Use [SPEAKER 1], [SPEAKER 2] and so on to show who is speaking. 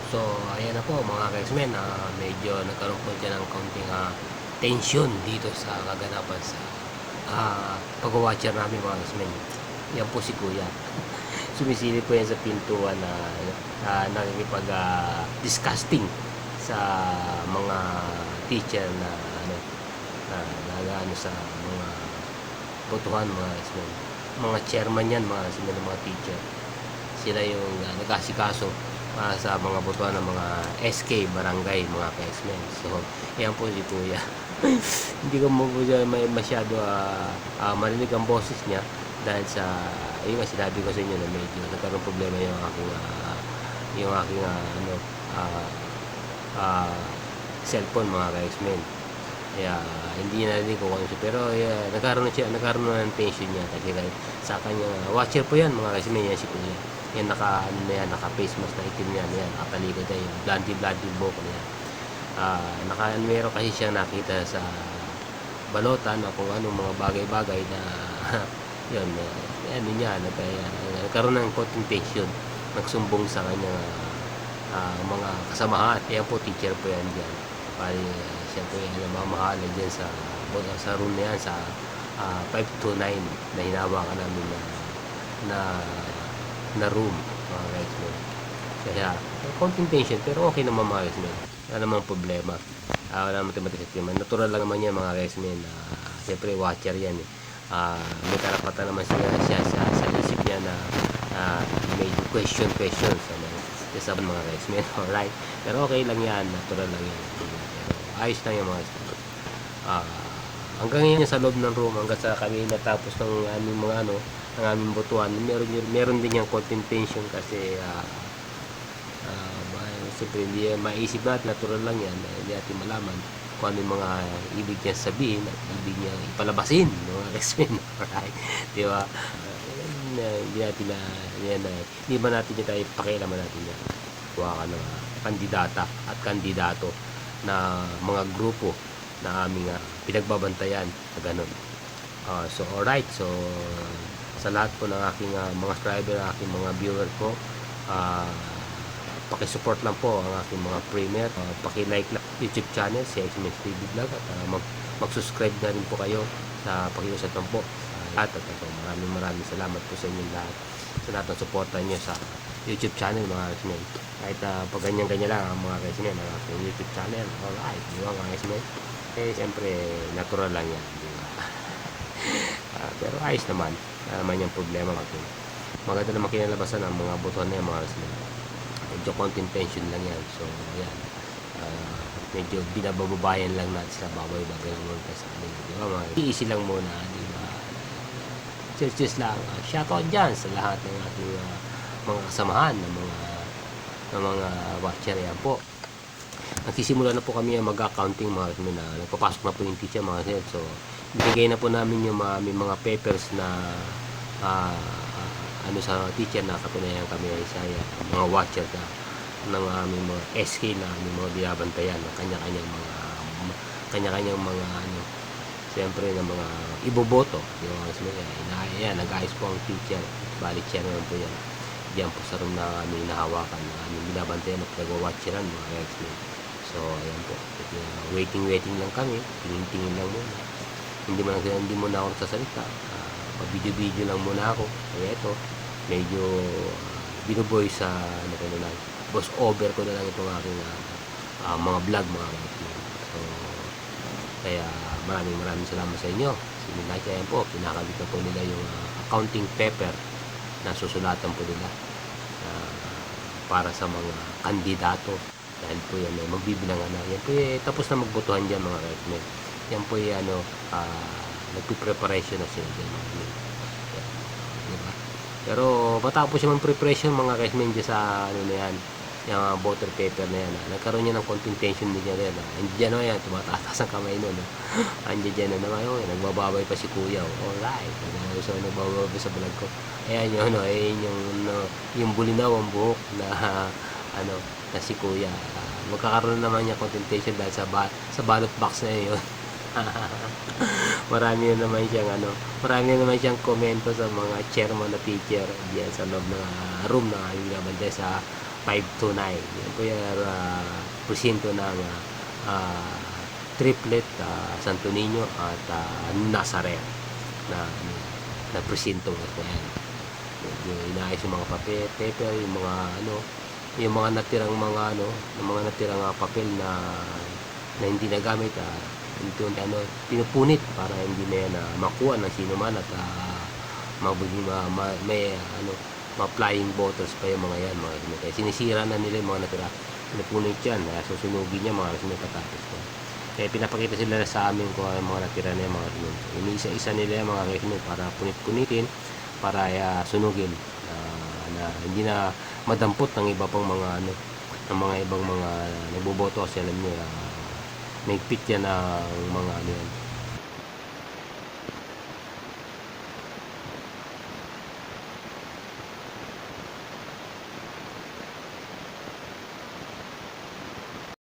[SPEAKER 1] So, ayan na po mga ka-X-Men, medyo nagkaroon po dyan ng kaunting tension dito sa kaganapan sa pag-watcher namin mga X-Men. Yan po si Kuya. Sumisilip po yan sa pintuan na nakikipag-disgusting sa mga teacher na nag-ano sa mga botohan mga X-Men. Mga chairman yan mga X-Men ng mga teacher. Sila yung nag-asikaso sa mga botohan ng mga SK, barangay, mga ka-X-Men. So, yan po si Kuya. Hindi ko mo po masyado marinig ang boses niya dahil sa, yung sinabi ko sa inyo na medyo nagkaroon problema yung aking cellphone mga ka-X-Men. Kaya hindi na rin ko kung ano siya. Pero nagkaroon na ng tension niya kasi kahit sa kanya watcher po yan mga ka-X-Men, yan si Kuya. Yan naka face mask na itim yan, nakatalikod na yung bloody buhok niya. Meron kasi siya nakita sa balotan na kung anong mga bagay-bagay na yun, ano niya, nagkaroon ng contention, nagsumbong sa kanyang mga kasamahan. Yan po, teacher po yan dyan. Pari siya po yan, mamahala dyan sa room na yan, sa 529 na hinawakan namin na room mga X-Men. Kaya konting tension pero okay naman mga X-Men, wala namang problema, wala namang tema. Natural lang naman yan mga X-Men. Siyempre watcher yan may karapatan naman siya sa isip niya na may question sa mga X-Men. Alright, pero okay lang yan, natural lang yan, pero ayos lang yung mga X-Men. Hanggang ngayon sa loob ng room, hanggang sa kami natapos ng aming mga ang aming botohan, meron din yung content tension kasi siyempre hindi maisip natin, natural lang yan, hindi natin malaman kung ano yung mga ibig niya sabihin at ibig niya ipalabasin mga X-Men. Alright, di ba? Hindi natin hindi ba natin niya tayo pakialaman natin yan. Kuha ka ng kandidata at kandidato na mga grupo na aming pinagbabantayan na ganun. So alright, so sa lahat po ng aking mga subscriber, aking mga viewer po, pakisupport lang po ang aking mga premier, paki-like lang YouTube channel si X-Men TV Vlog at mag-subscribe na rin po kayo sa pakiusap lang po lahat. At maraming salamat po sa inyong lahat, sa lahat ng suporta niyo sa YouTube channel mga X-Men. Kahit pag ganyan lang ang mga X-Men ang aking YouTube channel. Alright, di ba mga X-Men? Siyempre natural lang yan, di ba? Pero ayos naman, yung problema natin. Maganda naman kinalabasan ang mga botohan na yung mga X-Men. Medyo content tension lang yan. So ayan, medyo binababayan lang natin sila, babay-babay lang muna sa amin, di ba mga easy lang muna, di ba? Cheers lang, shoutout dyan sa lahat ng ating mga kasamahan ng mga watcher. Yan po, nagsisimula na po kami mag-accounting mga X-Men, na nagpapasok na po yung teacher mga X-Men. So binigay na po namin yung mga papers na sa teacher na katunayan kami sa mga watcher ng aming mga SK na aming mga binabantayan ng kanya-kanyang mga siyempre ng mga iboboto yung mga nag-ayos po ang teacher, balik siya naman po yan diyan po sa room na aming nahawakan na aming binabantayan at nag-watcheran mga X-Men. So ayan po, waiting lang kami, tingin lang muna, hindi muna ako nagsasalita, video lang muna ako. Kaya ito medyo binuboy sa boss over ko na lang itong aking mga vlog mga X-Men. So kaya maraming salamat sa inyo. Kaya po, pinakabit na po nila yung accounting paper na susulatan po nila para sa mga kandidato, dahil po yan magbibilangan na yan po tapos na magbotohan dyan mga X-Men. Yan po nagpipreparation na sila dyan, diba? Pero matapos yung preparation mga X-Men dyan sa na yan, yung voter paper na yan, nagkaroon niya ng content tension din yan. Andiyan yan, tumataas ang kamay nun. Andiyan na naman nagbababay pa si Kuya. Alright, so nagbababay sa vlog ko. Ayan yung bulinaw ang buhok na na si Kuya. Magkakaroon naman niya content tension dahil sa ballot box na yun. marami naman siyang komento sa mga chairman na teacher diyan sa loob ng room na binabantayan sa 529. Yan po yung presinto ng Triplet, Santo Niño at Nazareth na presinto ito. Yan. Yung inaayos yung mga paper, yung mga natirang papel na hindi nagamit, pinupunit para hindi na yan makuha ng sino man at ma-flying bottles pa yung mga yan, kaya sinisira na nila yung mga natira, pinupunit yan, susunugin niya mga may patapos ko. Kaya pinapakita sila sa amin kung yung mga natira na yung mga iniisa-isa nila yung mga kaismin para punit-punitin para sunugin na hindi na madampot ng iba pang mga ng mga ibang mga nagboboto kasi alam niyo may pit yan ng mga yan